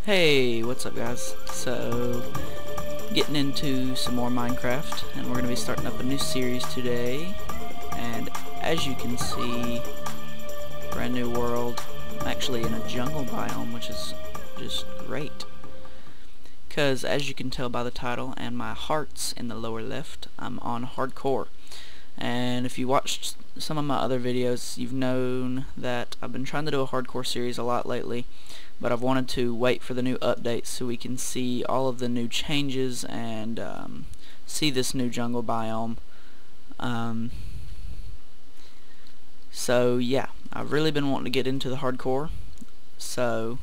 Hey, what's up guys? So, getting into some more Minecraft, and we're going to be starting up a new series today, and as you can see, brand new world. I'm actually in a jungle biome, which is just great, because as you can tell by the title and my hearts in the lower left, I'm on hardcore. And if you watched some of my other videos, you've known that I've been trying to do a hardcore series a lot lately, but I've wanted to wait for the new updates so we can see all of the new changes and see this new jungle biome. So yeah, I've really been wanting to get into the hardcore, so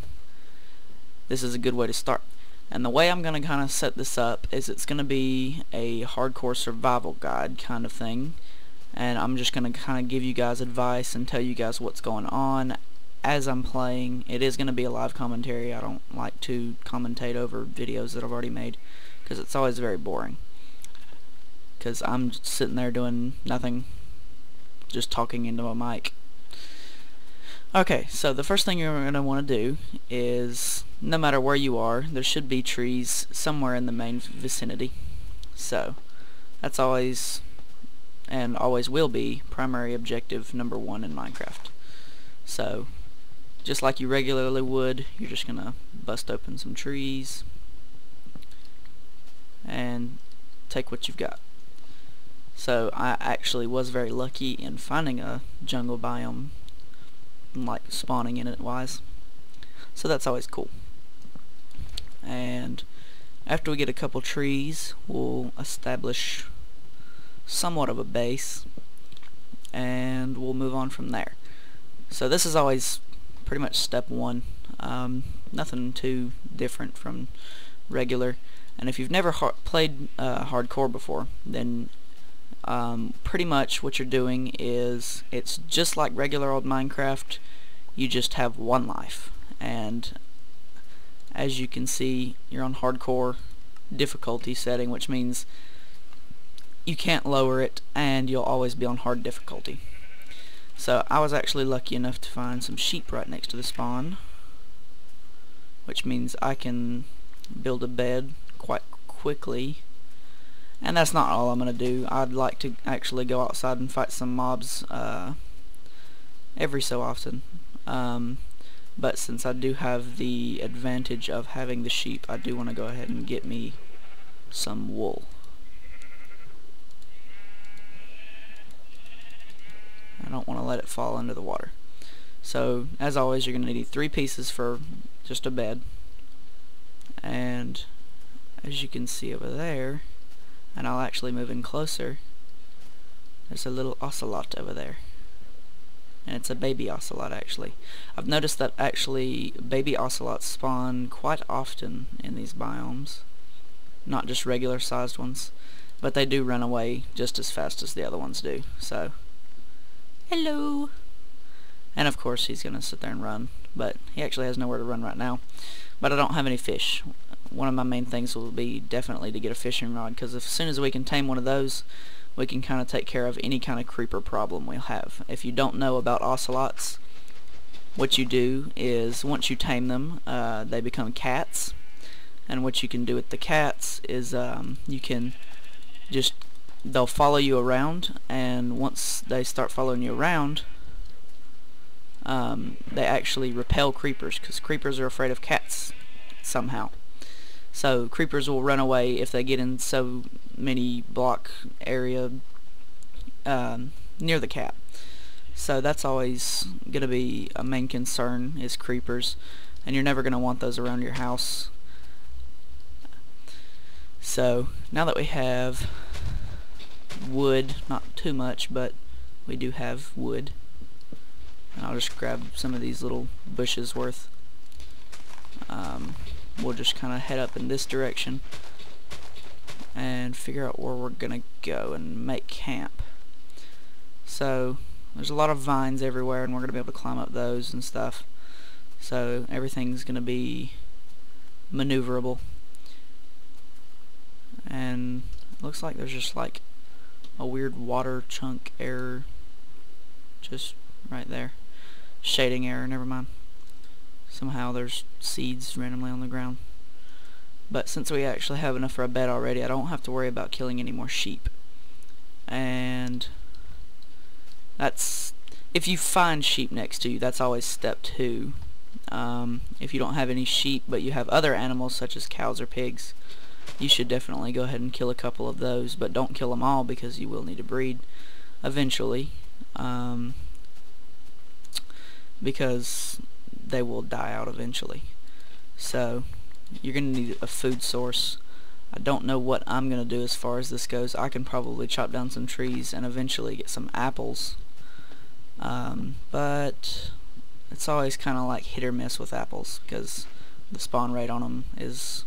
this is a good way to start. And the way I'm going to kind of set this up is it's going to be a hardcore survival guide kind of thing, and I'm just going to kind of give you guys advice and tell you guys what's going on as I'm playing. It is going to be a live commentary. I don't like to commentate over videos that I've already made because it's always very boring, because I'm sitting there doing nothing, just talking into a mic. Okay, so the first thing you're going to want to do is, no matter where you are, there should be trees somewhere in the main vicinity. So that's always, and always will be, primary objective number one in Minecraft. So just like you regularly would, you're just going to bust open some trees and take what you've got. So I actually was very lucky in finding a jungle biome, like spawning in it wise, so that's always cool. And after we get a couple trees, we'll establish somewhat of a base and we'll move on from there. So this is always pretty much step one, nothing too different from regular. And if you've never played hardcore before, then pretty much what you're doing is, it's just like regular old Minecraft. You just have one life, and as you can see, you're on hardcore difficulty setting, which means you can't lower it and you'll always be on hard difficulty. So I was actually lucky enough to find some sheep right next to the spawn, which means I can build a bed quite quickly. And that's not all I'm going to do. I'd like to actually go outside and fight some mobs every so often. But since I do have the advantage of having the sheep, I do want to go ahead and get me some wool. I don't want to let it fall into the water. So as always, you're going to need 3 pieces for just a bed. And as you can see over there, and I'll actually move in closer, there's a little ocelot over there, and it's a baby ocelot actually. I've noticed that actually baby ocelots spawn quite often in these biomes, not just regular sized ones, but they do run away just as fast as the other ones do. So hello. And of course he's gonna sit there and run, but he actually has nowhere to run right now. But I don't have any fish. One of my main things will be definitely to get a fishing rod, because as soon as we can tame one of those, we can kind of take care of any kind of creeper problem we'll have. If you don't know about ocelots, what you do is, once you tame them, they become cats, and what you can do with the cats is you can just, they'll follow you around, and once they start following you around, they actually repel creepers, because creepers are afraid of cats somehow. So creepers will run away if they get in so many block area near the cat. So that's always going to be a main concern, is creepers, and you're never going to want those around your house. So now that we have wood, not too much, but we do have wood, and I'll just grab some of these little bushes worth. We'll just kind of head up in this direction and figure out where we're gonna go and make camp. So there's a lot of vines everywhere, and we're gonna be able to climb up those and stuff, so everything's gonna be maneuverable. And it looks like there's just like a weird water chunk error just right there. Shading error, never mind. Somehow there's seeds randomly on the ground. But since we actually have enough for a bed already, I don't have to worry about killing any more sheep. And that's, if you find sheep next to you, that's always step 2. If you don't have any sheep but you have other animals such as cows or pigs, you should definitely go ahead and kill a couple of those, but don't kill them all because you will need to breed eventually, because they will die out eventually. So you're going to need a food source. I don't know what I'm going to do as far as this goes. I can probably chop down some trees and eventually get some apples, but it's always kind of like hit or miss with apples because the spawn rate on them is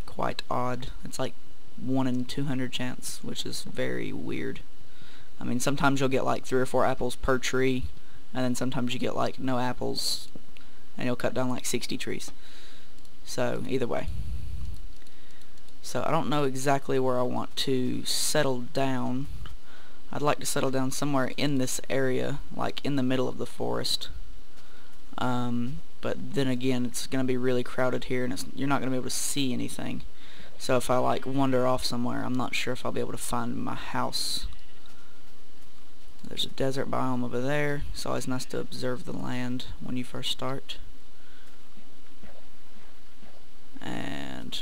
quite odd. It's like 1 in 200 chance, which is very weird. I mean, sometimes you'll get like 3 or 4 apples per tree, and then sometimes you get like no apples and you'll cut down like 60 trees. So either way. So I don't know exactly where I want to settle down. I'd like to settle down somewhere in this area, like in the middle of the forest. But then again, it's going to be really crowded here, and you're not going to be able to see anything. So if I like wander off somewhere, I'm not sure if I'll be able to find my house. There's a desert biome over there. It's always nice to observe the land when you first start. And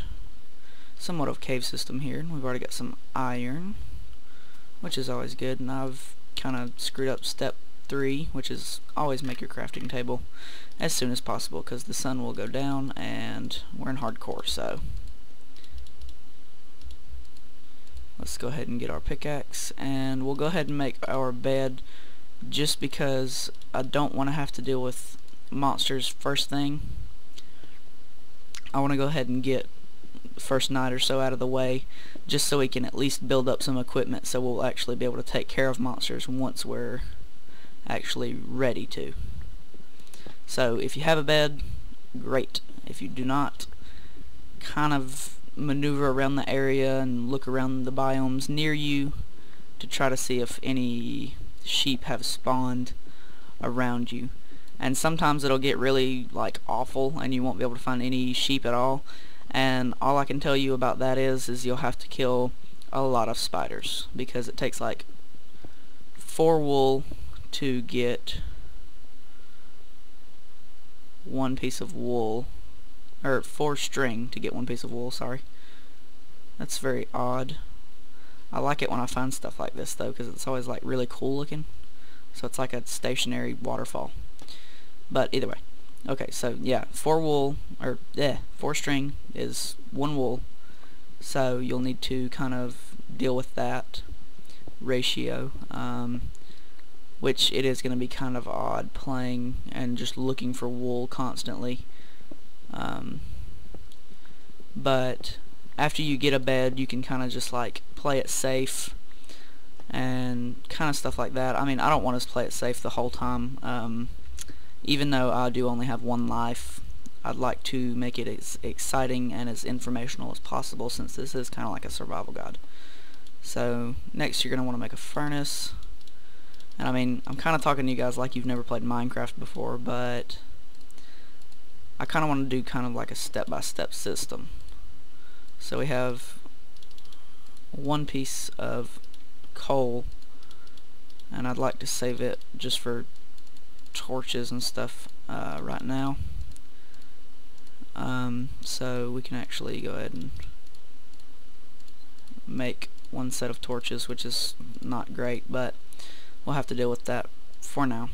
somewhat of a cave system here. We've already got some iron, which is always good, and I've kind of screwed up step 3, which is always make your crafting table as soon as possible because the sun will go down and we're in hardcore. So let's go ahead and get our pickaxe, and we'll go ahead and make our bed, just because I don't want to have to deal with monsters first thing. I want to go ahead and get the first night or so out of the way, just so we can at least build up some equipment so we'll actually be able to take care of monsters once we're actually ready to. So if you have a bed, great. If you do not, kind of maneuver around the area and look around the biomes near you to try to see if any sheep have spawned around you. And sometimes it'll get really like awful and you won't be able to find any sheep at all, and all I can tell you about that is you'll have to kill a lot of spiders, because it takes like 4 wool to get 1 piece of wool, or 4 string to get 1 piece of wool, sorry. That's very odd. I like it when I find stuff like this though, because it's always like really cool looking. So it's like a stationary waterfall. But either way. Okay, so yeah, 4 wool, or 4 string is 1 wool. So you'll need to kind of deal with that ratio. Which it is going to be kind of odd playing and just looking for wool constantly. But after you get a bed, you can kind of just like play it safe and kind of stuff like that. I mean, I don't want us to play it safe the whole time. Even though I do only have 1 life, I'd like to make it as exciting and as informational as possible, since this is kind of like a survival guide. So next you're going to want to make a furnace. And I mean, I'm kind of talking to you guys like you've never played Minecraft before, but I kind of want to do kind of like a step-by-step system. So we have 1 piece of coal, and I'd like to save it just for torches and stuff right now. So we can actually go ahead and make 1 set of torches, which is not great, but we'll have to deal with that for now.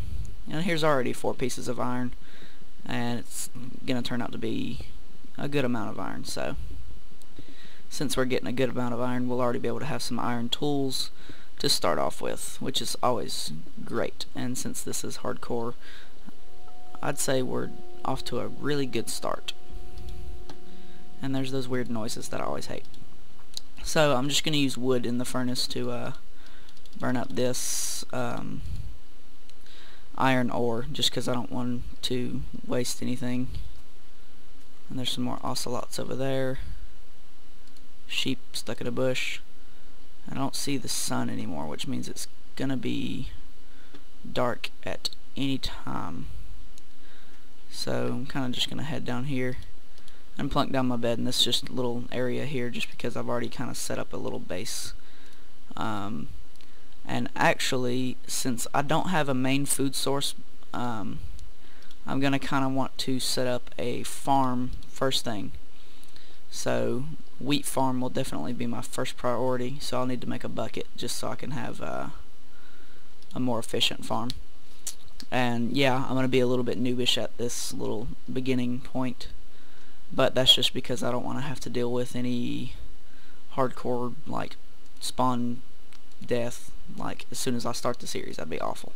And here's already 4 pieces of iron, and it's gonna turn out to be a good amount of iron. So since we're getting a good amount of iron, we'll already be able to have some iron tools to start off with, which is always great. And since this is hardcore, I'd say we're off to a really good start. And there's those weird noises that I always hate. So I'm just gonna use wood in the furnace to burn up this iron ore, just because I don't want to waste anything. And there's some more ocelots over there. Sheep stuck in a bush. I don't see the sun anymore, which means it's gonna be dark at any time. So I'm kind of just gonna head down here and plunk down my bed in this just little area here, just because I've already kind of set up a little base. And actually, since I don't have a main food source, I'm gonna kind of want to set up a farm first thing. So wheat farm will definitely be my first priority, so I'll need to make a bucket just so I can have a more efficient farm. And yeah, I'm gonna be a little bit noobish at this little beginning point, but that's just because I don't want to have to deal with any hardcore like spawn death like as soon as I start the series. That'd be awful,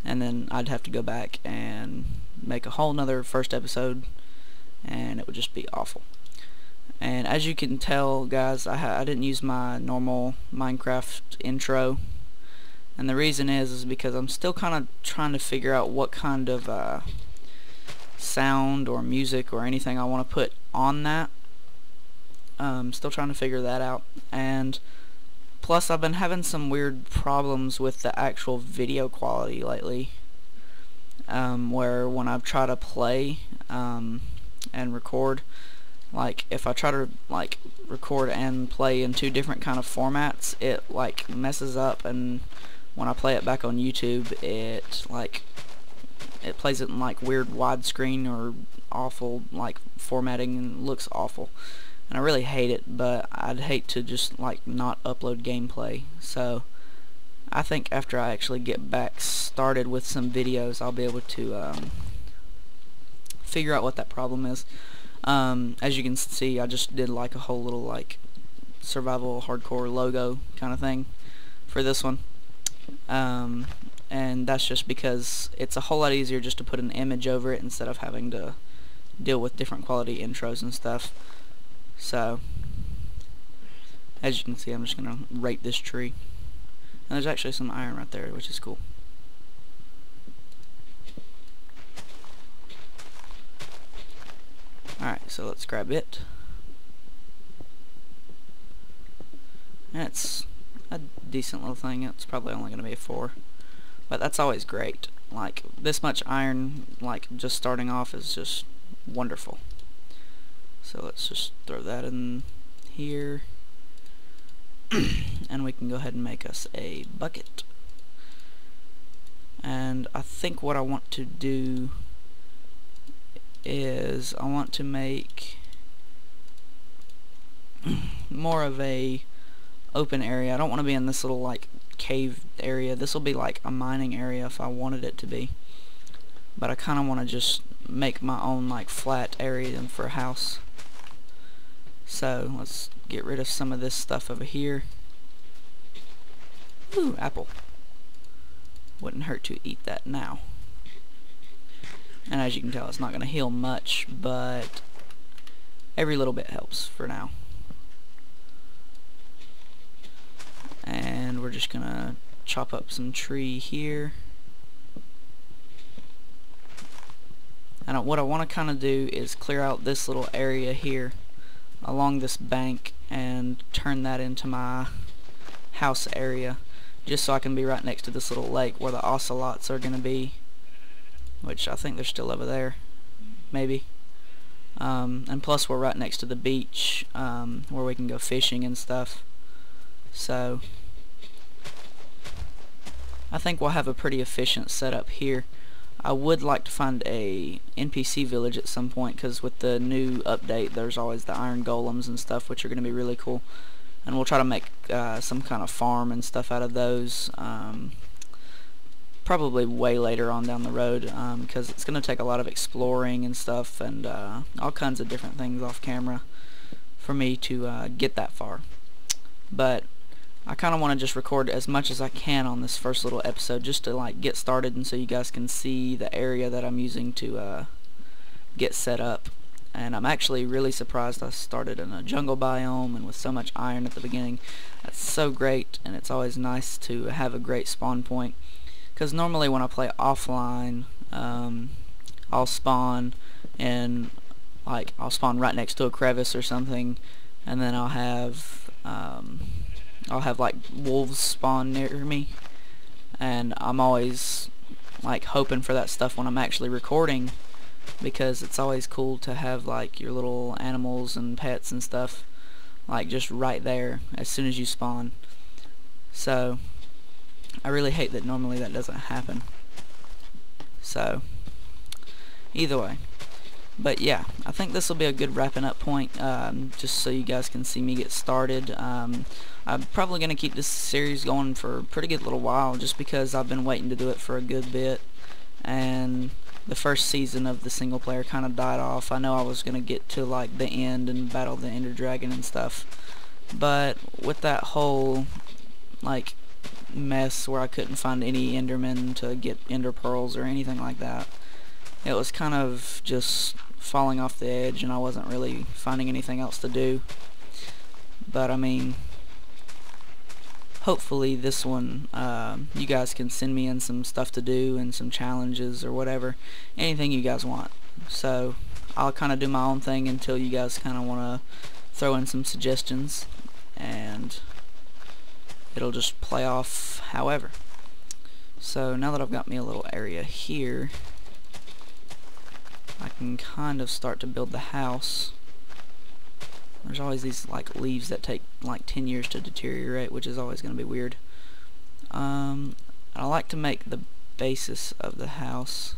and then I'd have to go back and make a whole nother first episode, and it would just be awful. And as you can tell, guys, I didn't use my normal Minecraft intro, and the reason is because I'm still kind of trying to figure out what kind of sound or music or anything I want to put on that. Still trying to figure that out, and plus I've been having some weird problems with the actual video quality lately, where when I try to play and record, like if I try to like record and play in two different kind of formats, it like messes up, and when I play it back on YouTube, it plays it in like weird widescreen or awful like formatting, and looks awful, and I really hate it. But I'd hate to just like not upload gameplay, so I think after I actually get back started with some videos, I'll be able to figure out what that problem is. As you can see, I just did like a whole little like survival hardcore logo kind of thing for this one, and that's just because it's a whole lot easier just to put an image over it instead of having to deal with different quality intros and stuff. So as you can see, I'm just gonna rate this tree, and there's actually some iron right there, which is cool. Alright, so let's grab it. And it's a decent little thing. It's probably only going to be a 4. But that's always great. Like, this much iron, like, just starting off is just wonderful. So let's just throw that in here. And we can go ahead and make us a bucket. And I think what I want to do is I want to make more of a open area. I don't want to be in this little like cave area. This will be like a mining area if I wanted it to be, but I kind of want to just make my own like flat area for a house. So let's get rid of some of this stuff over here. Ooh, apple. Wouldn't hurt to eat that now. And as you can tell, it's not going to heal much, but every little bit helps for now. And we're just going to chop up some tree here. And what I want to kind of do is clear out this little area here along this bank and turn that into my house area, just so I can be right next to this little lake where the ocelots are going to be, which I think they're still over there, maybe. And plus we're right next to the beach, where we can go fishing and stuff. So I think we'll have a pretty efficient setup here. I would like to find a NPC village at some point, because with the new update there's always the iron golems and stuff, which are going to be really cool. And we'll try to make some kind of farm and stuff out of those. Probably way later on down the road, because it's going to take a lot of exploring and stuff, and all kinds of different things off camera for me to get that far. But I kind of want to just record as much as I can on this first little episode, just to like get started, and so you guys can see the area that I'm using to get set up. And I'm actually really surprised I started in a jungle biome and with so much iron at the beginning. That's so great, and it's always nice to have a great spawn point. Because normally when I play offline, I'll spawn and like I'll spawn right next to a crevice or something, and then I'll have like wolves spawn near me, and I'm always like hoping for that stuff when I'm actually recording, because it's always cool to have like your little animals and pets and stuff like just right there as soon as you spawn. So I really hate that normally that doesn't happen. So either way, but yeah, I think this will be a good wrapping up point, just so you guys can see me get started. I'm probably going to keep this series going for a pretty good little while, just because I've been waiting to do it for a good bit, and the first season of the single player kind of died off. I know I was going to get to like the end and battle the Ender Dragon and stuff, but with that whole like mess where I couldn't find any Endermen to get Ender Pearls or anything like that, it was kind of just falling off the edge, and I wasn't really finding anything else to do. But I mean, hopefully this one, you guys can send me in some stuff to do and some challenges or whatever, anything you guys want. So I'll kind of do my own thing until you guys kind of want to throw in some suggestions, and it'll just play off however. So now that I've got me a little area here, I can kind of start to build the house. There's always these like leaves that take like 10 years to deteriorate, which is always going to be weird. I like to make the basis of the house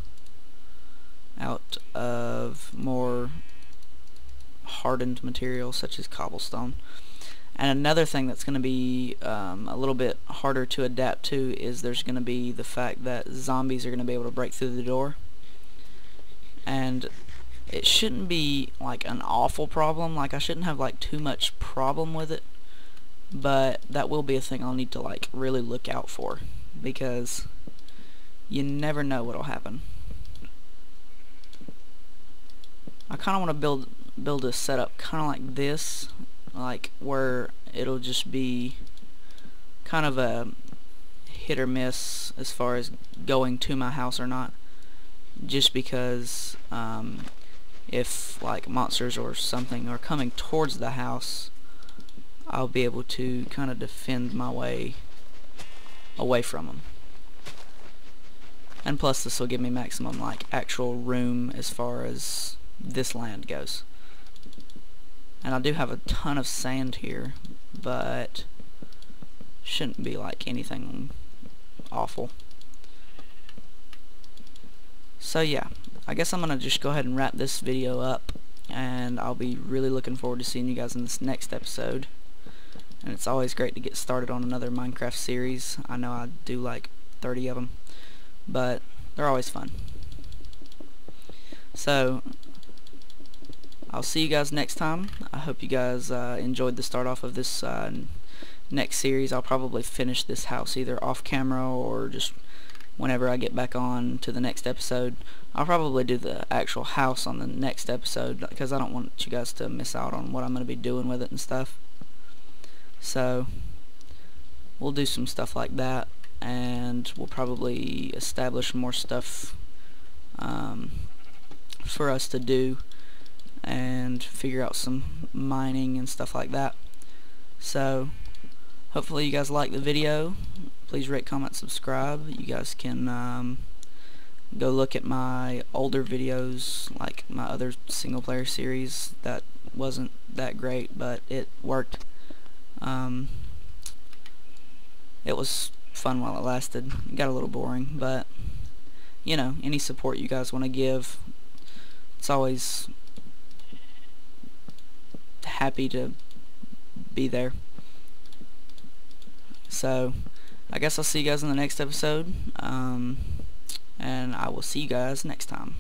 out of more hardened material such as cobblestone. And another thing that's going to be a little bit harder to adapt to is there's going to be the fact that zombies are going to be able to break through the door. And it shouldn't be like an awful problem, like I shouldn't have like too much problem with it, but that will be a thing I'll need to like really look out for, because you never know what'll happen. I kind of want to build a setup kind of like this, like where it'll just be kind of a hit or miss as far as going to my house or not, just because if like monsters or something are coming towards the house, I'll be able to kind of defend my way away from them. And plus this will give me maximum like actual room as far as this land goes. And I do have a ton of sand here, but shouldn't be like anything awful. So yeah, I guess I'm gonna just go ahead and wrap this video up, and I'll be really looking forward to seeing you guys in this next episode. And it's always great to get started on another Minecraft series. I know I do like 30 of them, but they're always fun. So I'll see you guys next time. I hope you guys enjoyed the start off of this next series. I'll probably finish this house either off camera or just whenever I get back on to the next episode. I'll probably do the actual house on the next episode, because I don't want you guys to miss out on what I'm going to be doing with it and stuff. So we'll do some stuff like that, and we'll probably establish more stuff for us to do, and figure out some mining and stuff like that. So hopefully you guys like the video. Please rate, comment, subscribe. You guys can go look at my older videos, like my other single player series that wasn't that great, but it worked. It was fun while it lasted. It got a little boring, but you know, any support you guys want to give, it's always happy to be there. So I guess I'll see you guys in the next episode, and I will see you guys next time.